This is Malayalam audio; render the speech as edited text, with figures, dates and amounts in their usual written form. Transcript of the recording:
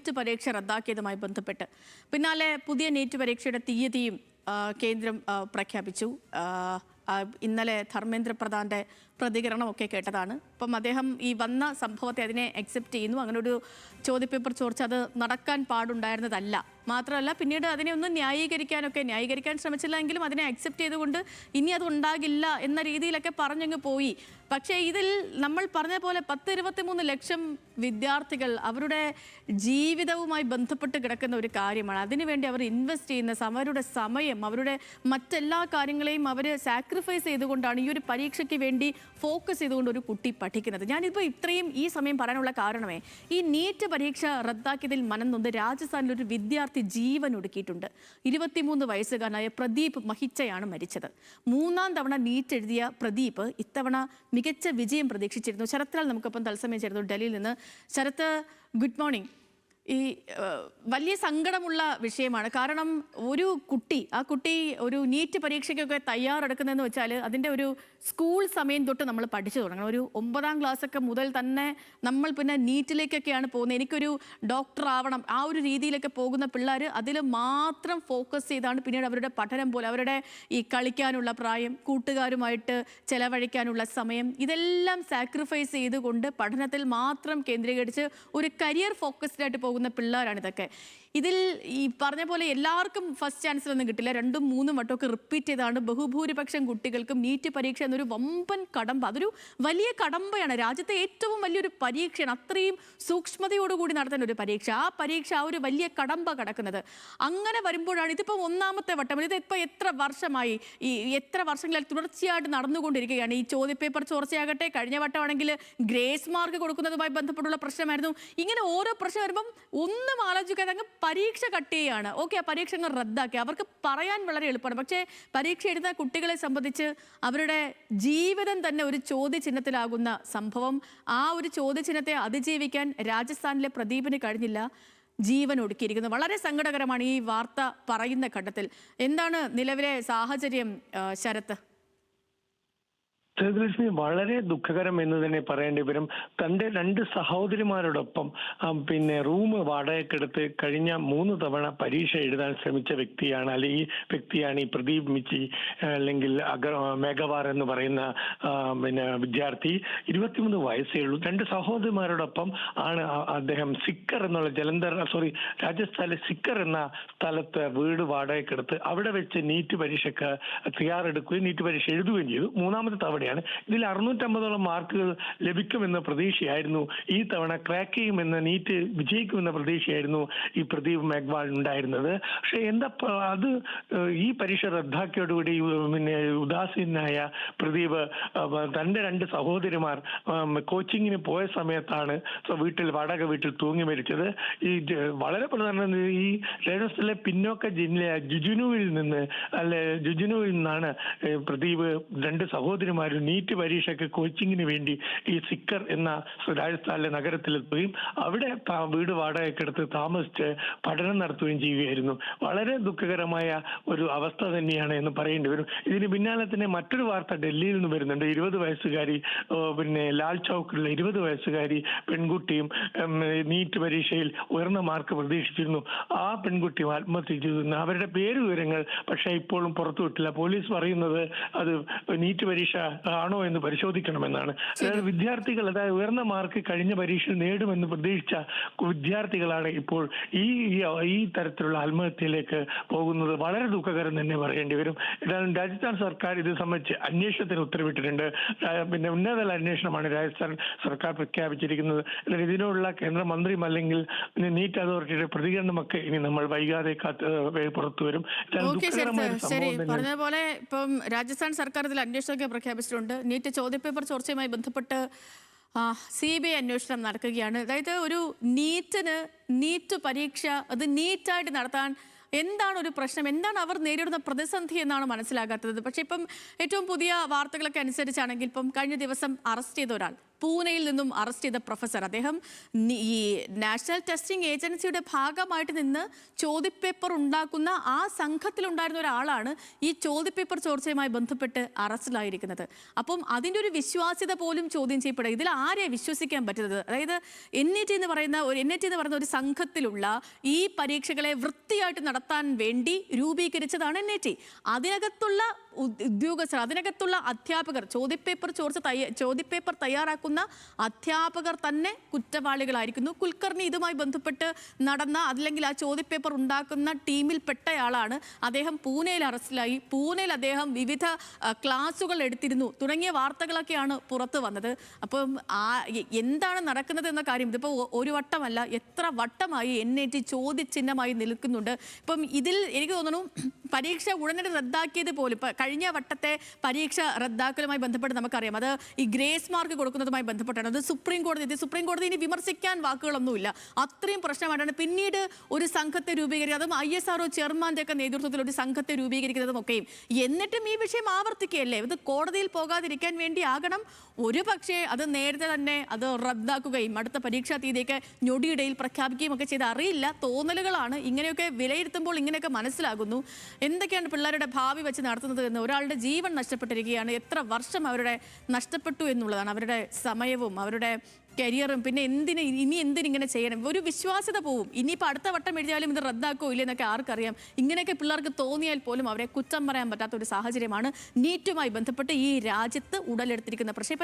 നീറ്റ് പരീക്ഷ റദ്ദാക്കിയതുമായി ബന്ധപ്പെട്ട് പിന്നാലെ പുതിയ നീറ്റ് പരീക്ഷയുടെ തീയതിയും കേന്ദ്രം പ്രഖ്യാപിച്ചു. ഇന്നലെ ധർമ്മേന്ദ്ര പ്രധാന്റെ പ്രതികരണമൊക്കെ കേട്ടതാണ്. അപ്പം അദ്ദേഹം ഈ വന്ന സംഭവത്തെ അതിനെ അക്സെപ്റ്റ് ചെയ്യുന്നു. അങ്ങനെ ഒരു ചോദ്യപേപ്പർ ചോർച്ച അത് നടക്കാൻ പാടുണ്ടായിരുന്നതല്ല. മാത്രമല്ല പിന്നീട് അതിനെ ഒന്ന് ന്യായീകരിക്കാൻ ശ്രമിച്ചില്ല എങ്കിലും അതിനെ അക്സെപ്റ്റ് ചെയ്തുകൊണ്ട് ഇനി അത് ഉണ്ടാകില്ല എന്ന രീതിയിലൊക്കെ പറഞ്ഞങ്ങ് പോയി. പക്ഷേ ഇതിൽ നമ്മൾ പറഞ്ഞ പോലെ 10-23 ലക്ഷം വിദ്യാർത്ഥികൾ അവരുടെ ജീവിതവുമായി ബന്ധപ്പെട്ട് കിടക്കുന്ന ഒരു കാര്യമാണ്. അതിനുവേണ്ടി അവർ ഇൻവെസ്റ്റ് ചെയ്യുന്ന അവരുടെ സമയം, അവരുടെ മറ്റെല്ലാ കാര്യങ്ങളെയും അവർ സാക്രിഫൈസ് ചെയ്തുകൊണ്ടാണ് ഈ ഒരു പരീക്ഷയ്ക്ക് വേണ്ടി ഫോക്കസ് ചെയ്തുകൊണ്ട് ഒരു കുട്ടി പഠിക്കുന്നത്. ഞാനിപ്പോൾ ഇത്രയും ഈ സമയം പറയാനുള്ള കാരണമേ, ഈ നീറ്റ് പരീക്ഷ റദ്ദാക്കിയതിൽ മനംനൊന്ത് രാജസ്ഥാനിലൊരു വിദ്യാർത്ഥി ജീവൻ ഒടുക്കിയിട്ടുണ്ട്. 23 വയസ്സുകാരനായ പ്രദീപ് മഹിച്ചയാണ് മരിച്ചത്. 3ാം തവണ നീറ്റ് എഴുതിയ പ്രദീപ് ഇത്തവണ മികച്ച വിജയം പ്രതീക്ഷിച്ചിരുന്നു. ശരത്ലാൽ നമുക്കൊപ്പം തത്സമയം ചേർന്നു ഡൽഹിയിൽ നിന്ന്. Sarath, good morning. ഈ വലിയ സങ്കടമുള്ള വിഷയമാണ്. കാരണം ആ കുട്ടി ഒരു നീറ്റ് പരീക്ഷയ്ക്കൊക്കെ തയ്യാറെടുക്കുന്നതെന്ന് വെച്ചാൽ അതിൻ്റെ ഒരു സ്കൂൾ സമയം തൊട്ട് നമ്മൾ പഠിച്ചു തുടങ്ങണം. ഒരു 9ാം ക്ലാസ്സൊക്കെ മുതൽ തന്നെ നമ്മൾ പിന്നെ നീറ്റിലേക്കൊക്കെയാണ് പോകുന്നത്. എനിക്കൊരു ഡോക്ടർ ആവണം, ആ ഒരു രീതിയിലൊക്കെ പോകുന്ന പിള്ളേർ അതിൽ മാത്രം ഫോക്കസ് ചെയ്താണ് പിന്നീട് അവരുടെ പഠനം പോലെ അവരുടെ ഈ കളിക്കാനുള്ള പ്രായം, കൂട്ടുകാരുമായിട്ട് ചെലവഴിക്കാനുള്ള സമയം, ഇതെല്ലാം സാക്രിഫൈസ് ചെയ്തുകൊണ്ട് പഠനത്തിൽ മാത്രം കേന്ദ്രീകരിച്ച് ഒരു കരിയർ ഫോക്കസ്ഡായിട്ട് പോകുന്ന പിള്ളേരാണിതൊക്കെ. ഇതിൽ ഈ പറഞ്ഞ പോലെ എല്ലാവർക്കും ഫസ്റ്റ് ചാൻസിലൊന്നും കിട്ടില്ല. 2-3 വട്ടമൊക്കെ റിപ്പീറ്റ് ചെയ്താണ് ബഹുഭൂരിപക്ഷം കുട്ടികൾക്കും നീറ്റ് പരീക്ഷ എന്നൊരു വമ്പൻ കടമ്പ. അതൊരു വലിയ കടമ്പയാണ്. രാജ്യത്തെ ഏറ്റവും വലിയൊരു പരീക്ഷയാണ്. അത്രയും സൂക്ഷ്മതയോടുകൂടി നടത്തുന്ന ഒരു പരീക്ഷ. ആ ഒരു വലിയ കടമ്പ കടക്കുന്നത്. അങ്ങനെ വരുമ്പോഴാണ് ഇതിപ്പോൾ 1ാമത്തെ വട്ടം. ഇതിപ്പോൾ എത്ര വർഷമായി, എത്ര വർഷങ്ങളിൽ തുടർച്ചയായിട്ട് നടന്നുകൊണ്ടിരിക്കുകയാണ്. ഈ ചോദ്യപേപ്പർ ചോർച്ചയാകട്ടെ, കഴിഞ്ഞ വട്ടമാണെങ്കിൽ ഗ്രേസ് മാർക്ക് കൊടുക്കുന്നതുമായി ബന്ധപ്പെട്ടുള്ള പ്രശ്നമായിരുന്നു. ഇങ്ങനെ ഓരോ പ്രശ്നം വരുമ്പം ഒന്നും ആലോചിക്കാതെ അങ്ങ് പരീക്ഷ കട്ട് ചെയ്യുകയാണ്. ഓക്കെ, ആ പരീക്ഷ അങ്ങ് റദ്ദാക്കി. അവർക്ക് പറയാൻ വളരെ എളുപ്പമാണ്. പക്ഷേ പരീക്ഷ എഴുതുന്ന കുട്ടികളെ സംബന്ധിച്ച് അവരുടെ ജീവിതം തന്നെ ഒരു ചോദ്യചിഹ്നത്തിലാകുന്ന സംഭവം. ആ ഒരു ചോദ്യചിഹ്നത്തെ അതിജീവിക്കാൻ രാജസ്ഥാനിലെ പ്രദീപിന് കഴിഞ്ഞില്ല. ജീവൻ ഒടുക്കിയിരിക്കുന്നു. വളരെ സങ്കടകരമാണ് ഈ വാർത്ത പറയുന്ന ഘട്ടത്തിൽ. എന്താണ് നിലവിലെ സാഹചര്യം ശരത്ത്? സേതുലക്ഷ്മി, വളരെ ദുഃഖകരം എന്ന് തന്നെ പറയേണ്ടി വരും. തൻ്റെ 2 സഹോദരിമാരോടൊപ്പം റൂം വാടകയ്ക്കെടുത്ത് കഴിഞ്ഞ 3 തവണ പരീക്ഷ എഴുതാൻ ശ്രമിച്ച വ്യക്തിയാണ് ഈ പ്രദീപ് മിച്ചി അല്ലെങ്കിൽ മേഘവാർ എന്ന് പറയുന്ന വിദ്യാർത്ഥി. 23 വയസ്സേ ഉള്ളൂ. 2 സഹോദരിമാരോടൊപ്പം ആണ് അദ്ദേഹം സിക്കർ എന്നുള്ള രാജസ്ഥാനിലെ സിക്കർ എന്ന സ്ഥലത്ത് വീട് വാടകയ്ക്കെടുത്ത് അവിടെ വെച്ച് നീറ്റ് പരീക്ഷയ്ക്ക് തയ്യാറെടുക്കുകയും നീറ്റ് പരീക്ഷ എഴുതുകയും ചെയ്തു. 3ാമത്തെ തവണ. ഇതിൽ 650ഓളം മാർക്കുകൾ ലഭിക്കുമെന്ന പ്രതീക്ഷയായിരുന്നു. ഈ തവണ ക്രാക്ക് ചെയ്യുമെന്ന്, നീറ്റ് വിജയിക്കുമെന്ന പ്രതീക്ഷയായിരുന്നു ഈ പ്രദീപ് മേഘ്വാൾ ഉണ്ടായിരുന്നത്. പക്ഷെ ഈ പരീക്ഷ റദ്ദാക്കിയോടുകൂടി ഉദാസീനായ പ്രദീപ് തന്റെ 2 സഹോദരിമാർ കോച്ചിങ്ങിന് പോയ സമയത്താണ് വാടക വീട്ടിൽ തൂങ്ങി മരിച്ചത്. ഈ വളരെ പ്രധാന ഈ രാജസ്ഥാനിലെ പിന്നോക്ക ജില്ലയായ ജുജുനുവിൽ നിന്നാണ് പ്രദീപ് 2 സഹോദരിമാർ നീറ്റ് പരീക്ഷയ്ക്ക് കോച്ചിങ്ങിന് വേണ്ടി ഈ സിക്കർ എന്ന രാജസ്ഥാനിലെ നഗരത്തിലെത്തുകയും അവിടെ വീട് വാടകയ്ക്കെടുത്ത് താമസിച്ച് പഠനം നടത്തുകയും ചെയ്യുകയായിരുന്നു. വളരെ ദുഃഖകരമായ ഒരു അവസ്ഥ തന്നെയാണ് എന്ന് പറയേണ്ടി വരും. ഇതിന് പിന്നാലെ തന്നെ മറ്റൊരു വാർത്ത ഡൽഹിയിൽ നിന്ന് വരുന്നുണ്ട്. 20 വയസ്സുകാരി ലാൽ ചൗക്കിലുള്ള 20 വയസ്സുകാരി പെൺകുട്ടിയും നീറ്റ് പരീക്ഷയിൽ ഉയർന്ന മാർക്ക് പ്രതീക്ഷിച്ചിരുന്നു. ആ പെൺകുട്ടിയും ആത്മഹത്യ ചെയ്തു. അവരുടെ വിവരങ്ങൾ പക്ഷേ ഇപ്പോഴും പുറത്തുവിട്ടില്ല. പോലീസ് പറയുന്നത് അത് നീറ്റ് പരീക്ഷ ആണോ എന്ന് പരിശോധിക്കണമെന്നാണ്. അതായത് വിദ്യാർത്ഥികൾ, അതായത് ഉയർന്ന മാർക്ക് കഴിഞ്ഞ പരീക്ഷയിൽ നേടുമെന്ന് പ്രതീക്ഷിച്ച വിദ്യാർത്ഥികളാണ് ഇപ്പോൾ ഈ തരത്തിലുള്ള ആത്മഹത്യയിലേക്ക് പോകുന്നത്. വളരെ ദുഃഖകരം തന്നെ പറയേണ്ടി വരും. ഏതായാലും രാജസ്ഥാൻ സർക്കാർ ഇത് സംബന്ധിച്ച് അന്വേഷണത്തിന് ഉത്തരവിട്ടിട്ടുണ്ട്. ഉന്നതതല അന്വേഷണമാണ് രാജസ്ഥാൻ സർക്കാർ പ്രഖ്യാപിച്ചിരിക്കുന്നത്. ഇതിനുള്ള കേന്ദ്രമന്ത്രിയും അല്ലെങ്കിൽ നീറ്റ് അതോറിറ്റിയുടെ പ്രതികരണമൊക്കെ ഇനി നമ്മൾ വൈകാതെ പുറത്തു വരും. പറഞ്ഞ പോലെ ഇപ്പം രാജസ്ഥാൻ സർക്കാർ ഇതിൽ അന്വേഷണമൊക്കെ പ്രഖ്യാപിച്ചിട്ടുണ്ട്. നീറ്റ് ചോദ്യപേപ്പർ ചോർച്ചയുമായി ബന്ധപ്പെട്ട് CBI അന്വേഷണം നടക്കുകയാണ്. അതായത് ഒരു നീറ്റ് പരീക്ഷ അത് നീറ്റായിട്ട് നടത്താൻ എന്താണ് ഒരു പ്രശ്നം, എന്താണ് അവർ നേരിടുന്ന പ്രതിസന്ധി എന്നാണ് മനസ്സിലാകാത്തത്. പക്ഷേ ഇപ്പം ഏറ്റവും പുതിയ വാർത്തകളൊക്കെ അനുസരിച്ചാണെങ്കിൽ ഇപ്പം കഴിഞ്ഞ ദിവസം അറസ്റ്റ് ചെയ്ത ഒരാൾ പൂനെയിൽ നിന്നും അറസ്റ്റ് ചെയ്ത പ്രൊഫസർ. അദ്ദേഹം ഈ നാഷണൽ ടെസ്റ്റിംഗ് ഏജൻസിയുടെ ഭാഗമായിട്ട് നിന്ന് ചോദ്യപേപ്പർ ഉണ്ടാക്കുന്ന ആ സംഘത്തിലുണ്ടായിരുന്ന ഒരാളാണ് ഈ ചോദ്യപേപ്പർ ചോർച്ചയുമായി ബന്ധപ്പെട്ട് അറസ്റ്റിലായിരിക്കുന്നത്. അപ്പം അതിൻ്റെ ഒരു വിശ്വാസ്യത പോലും ചോദ്യം ചെയ്യപ്പെടുക. ഇതിൽ ആരെ വിശ്വസിക്കാൻ പറ്റുന്നത്? അതായത് NIT എന്ന് പറയുന്ന ഒരു സംഘത്തിലുള്ള ഈ പരീക്ഷകളെ വൃത്തിയായിട്ട് നടത്താൻ വേണ്ടി രൂപീകരിച്ചതാണ് NIT. അതിനകത്തുള്ള ഉദ്യോഗസ്ഥർ, അതിനകത്തുള്ള അധ്യാപകർ, ചോദ്യപേപ്പർ തയ്യാറാക്കുന്ന അധ്യാപകർ തന്നെ കുറ്റവാളികളായിരിക്കുന്നു. കുൽക്കർണി ഇതുമായി ബന്ധപ്പെട്ട് നടന്ന അല്ലെങ്കിൽ ആ ചോദ്യപേപ്പർ ഉണ്ടാക്കുന്ന ടീമിൽ പെട്ടയാളാണ്. അദ്ദേഹം പൂനെയിൽ അറസ്റ്റിലായി. പൂനെയിൽ അദ്ദേഹം വിവിധ ക്ലാസുകൾ എടുത്തിരുന്നു തുടങ്ങിയ വാർത്തകളൊക്കെയാണ് പുറത്തു വന്നത്. അപ്പം എന്താണ് നടക്കുന്നത് എന്ന കാര്യം ഇതിപ്പോൾ ഒരു വട്ടമല്ല, എത്ര വട്ടമായി NIT ചോദ്യചിഹ്നമായി നിൽക്കുന്നുണ്ട്. ഇപ്പം ഇതിൽ എനിക്ക് തോന്നുന്നു പരീക്ഷ ഉടനടി റദ്ദാക്കിയത് പോലും കഴിഞ്ഞ വട്ടത്തെ പരീക്ഷ റദ്ദാക്കലുമായി ബന്ധപ്പെട്ട് നമുക്കറിയാം, അത് ഈ ഗ്രേസ് മാർക്ക് കൊടുക്കുന്നതുമായി ബന്ധപ്പെട്ടാണ്. അത് സുപ്രീം കോടതി ഇനി വിമർശിക്കാൻ വാക്കുകളൊന്നുമില്ല. അത്രയും പ്രശ്നമായിട്ടാണ് പിന്നീട് ഒരു സംഘത്തെ രൂപീകരിക്കുന്നത്, അതും ISRO ചെയർമാൻ്റെ ഒക്കെ നേതൃത്വത്തിൽ ഒരു സംഘത്തെ രൂപീകരിക്കുന്നതും ഒക്കെയും. എന്നിട്ടും ഈ വിഷയം ആവർത്തിക്കുകയല്ലേ? ഇത് കോടതിയിൽ പോകാതിരിക്കാൻ വേണ്ടി ആകണം ഒരു പക്ഷേ അത് നേരത്തെ തന്നെ അത് റദ്ദാക്കുകയും അടുത്ത പരീക്ഷാ തീയതിയൊക്കെ ഞൊടിയിടയിൽ പ്രഖ്യാപിക്കുകയും ഒക്കെ ചെയ്ത്, അറിയില്ല, തോന്നലുകളാണ്. ഇങ്ങനെയൊക്കെ വിലയിരുത്തുമ്പോൾ ഇങ്ങനെയൊക്കെ മനസ്സിലാകുന്നു എന്തൊക്കെയാണ് പിള്ളേരുടെ ഭാവി വെച്ച് നടത്തുന്നത് എന്ന്. ഒരാളുടെ ജീവൻ നഷ്ടപ്പെട്ടിരിക്കുകയാണ്. എത്ര വർഷം അവരുടെ നഷ്ടപ്പെട്ടു എന്നുള്ളതാണ്, അവരുടെ സമയവും അവരുടെ കരിയറും. പിന്നെ ഇനി എന്തിനിങ്ങനെ ചെയ്യണം? ഒരു വിശ്വാസ്യത പോവും. ഇനിയിപ്പോൾ അടുത്ത വട്ടം എഴുതിയാലും ഇത് റദ്ദാക്കോ ഇല്ലെന്നൊക്കെ ആർക്കറിയാം. ഇങ്ങനെയൊക്കെ പിള്ളേർക്ക് തോന്നിയാൽ പോലും അവരെ കുറ്റം പറയാൻ പറ്റാത്ത ഒരു സാഹചര്യമാണ് നീറ്റുമായി ബന്ധപ്പെട്ട് ഈ രാജ്യത്ത് ഉടലെടുത്തിരിക്കുന്ന പ്രശ്നം.